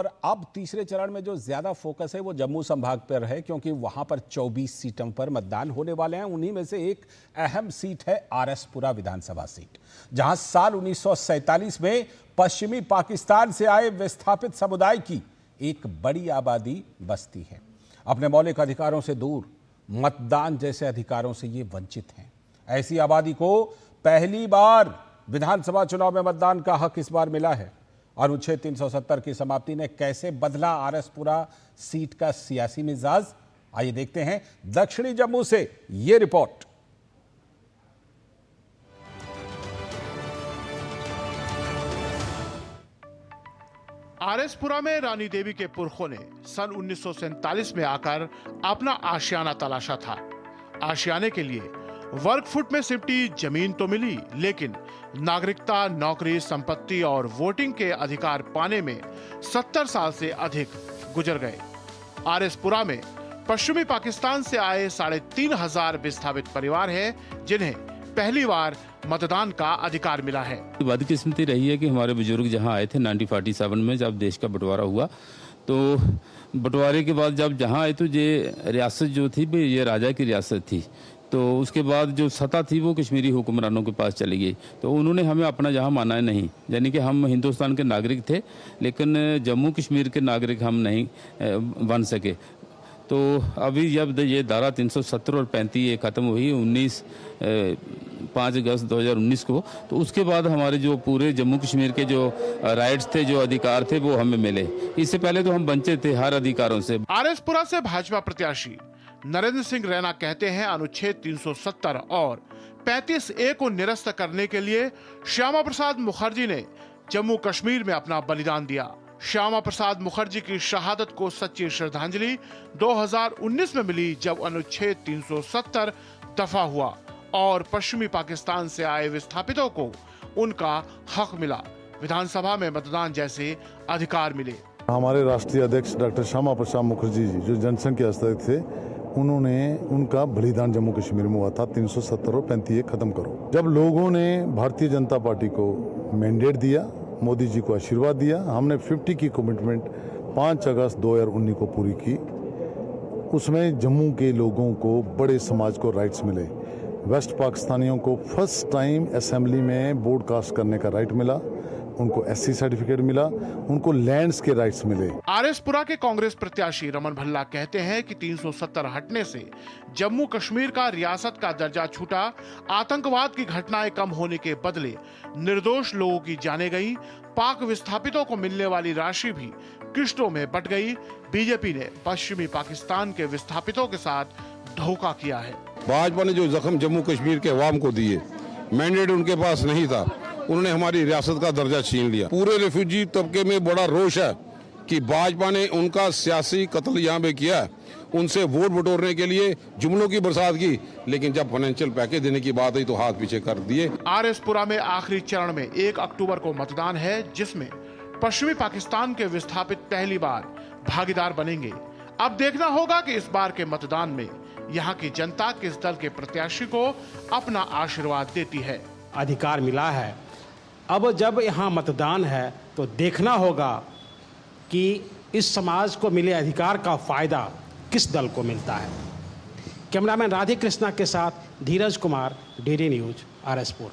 और अब तीसरे चरण में जो ज्यादा फोकस है वो जम्मू संभाग पर है, क्योंकि वहां पर 24 सीटों पर मतदान होने वाले हैं। उन्हीं में से एक अहम सीट है आरएसपुरा विधानसभा सीट, जहां साल 1947 में पश्चिमी पाकिस्तान से आए विस्थापित समुदाय की एक बड़ी आबादी बसती है। अपने मौलिक अधिकारों से दूर, मतदान जैसे अधिकारों से ये वंचित हैं। ऐसी आबादी को पहली बार विधानसभा चुनाव में मतदान का हक इस बार मिला है। अनुच्छेद 370 की समाप्ति ने कैसे बदला आरएसपुरा सीट का सियासी मिजाज, आइए देखते हैं दक्षिणी जम्मू से यह रिपोर्ट। आरएसपुरा में रानी देवी के पुरखों ने सन 1947 में आकर अपना आशियाना तलाशा था। आशियाने के लिए वर्ग फुट में सिमटी जमीन तो मिली, लेकिन नागरिकता, नौकरी, संपत्ति और वोटिंग के अधिकार पाने में 70 साल से अधिक गुजर गए। आरएसपुरा में पश्चिमी पाकिस्तान से आए 3500 विस्थापित परिवार हैं, जिन्हें पहली बार मतदान का अधिकार मिला है। बदकिस्मती रही है कि हमारे बुजुर्ग जहां आए थे 1947 में, जब देश का बंटवारा हुआ, तो बंटवारे के बाद जब जहां आए तो ये रियासत जो थी ये राजा की रियासत थी। तो उसके बाद जो सत्ता थी वो कश्मीरी हुक्मरानों के पास चली गई। तो उन्होंने हमें अपना जहां माना है नहीं, यानी कि हम हिंदुस्तान के नागरिक थे, लेकिन जम्मू कश्मीर के नागरिक हम नहीं बन सके। तो अभी जब ये धारा 370 और 35 ये ख़त्म हुई 5 अगस्त 2019 को, तो उसके बाद हमारे जो पूरे जम्मू कश्मीर के जो राइट्स थे, जो अधिकार थे, वो हमें मिले। इससे पहले तो हम वंचित थे हर अधिकारों से। आरएसपुरा से भाजपा प्रत्याशी नरेंद्र सिंह रैना कहते हैं, अनुच्छेद 370 और 35A को निरस्त करने के लिए श्यामा प्रसाद मुखर्जी ने जम्मू कश्मीर में अपना बलिदान दिया। श्यामा प्रसाद मुखर्जी की शहादत को सच्ची श्रद्धांजलि 2019 में मिली, जब अनुच्छेद 370 दफा हुआ और पश्चिमी पाकिस्तान से आए विस्थापितों को उनका हक मिला, विधानसभा में मतदान जैसे अधिकार मिले। हमारे राष्ट्रीय अध्यक्ष डॉक्टर श्यामा प्रसाद मुखर्जी जी, जो जनसंघ के अध्यक्ष थे, उन्होंने उनका बलिदान जम्मू कश्मीर में हुआ था 370 और 35A खत्म करो। जब लोगों ने भारतीय जनता पार्टी को मैंडेट दिया, मोदी जी को आशीर्वाद दिया, हमने 50 की कमिटमेंट 5 अगस्त 2019 को पूरी की। उसमें जम्मू के लोगों को, बड़े समाज को राइट्स मिले। वेस्ट पाकिस्तानियों को फर्स्ट टाइम असेंबली में ब्रॉडकास्ट करने का राइट मिला, उनको SC सर्टिफिकेट मिला, उनको लैंड्स के राइट्स मिले। आरएसपुरा के कांग्रेस प्रत्याशी रमन भल्ला कहते हैं कि 370 हटने से जम्मू कश्मीर का रियासत का दर्जा छूटा, आतंकवाद की घटनाएं कम होने के बदले निर्दोष लोगों की जानें गई, पाक विस्थापितों को मिलने वाली राशि भी किश्तों में बट गई। बीजेपी ने पश्चिमी पाकिस्तान के विस्थापितों के साथ धोखा किया है। भाजपा ने जो जख्म जम्मू कश्मीर के अवाम को दिए, मैंडेट उनके पास नहीं था, उन्होंने हमारी रियासत का दर्जा छीन लिया। पूरे रिफ्यूजी तबके में बड़ा रोष है कि भाजपा ने उनका सियासी कत्ल यहाँ पे किया, उनसे वोट बटोरने के लिए जुमलों की बरसात की, लेकिन जब फाइनेंशियल पैकेज देने की बात आई तो हाथ पीछे कर दिए। आरएसपुरा में आखिरी चरण में 1 अक्टूबर को मतदान है, जिसमें पश्चिमी पाकिस्तान के विस्थापित पहली बार भागीदार बनेंगे। अब देखना होगा कि इस बार के मतदान में यहाँ की जनता किस दल के प्रत्याशी को अपना आशीर्वाद देती है। अधिकार मिला है, अब जब यहाँ मतदान है तो देखना होगा कि इस समाज को मिले अधिकार का फायदा किस दल को मिलता है। कैमरामैन राधे कृष्णा के साथ धीरज कुमार, DD न्यूज, आरएसपुर।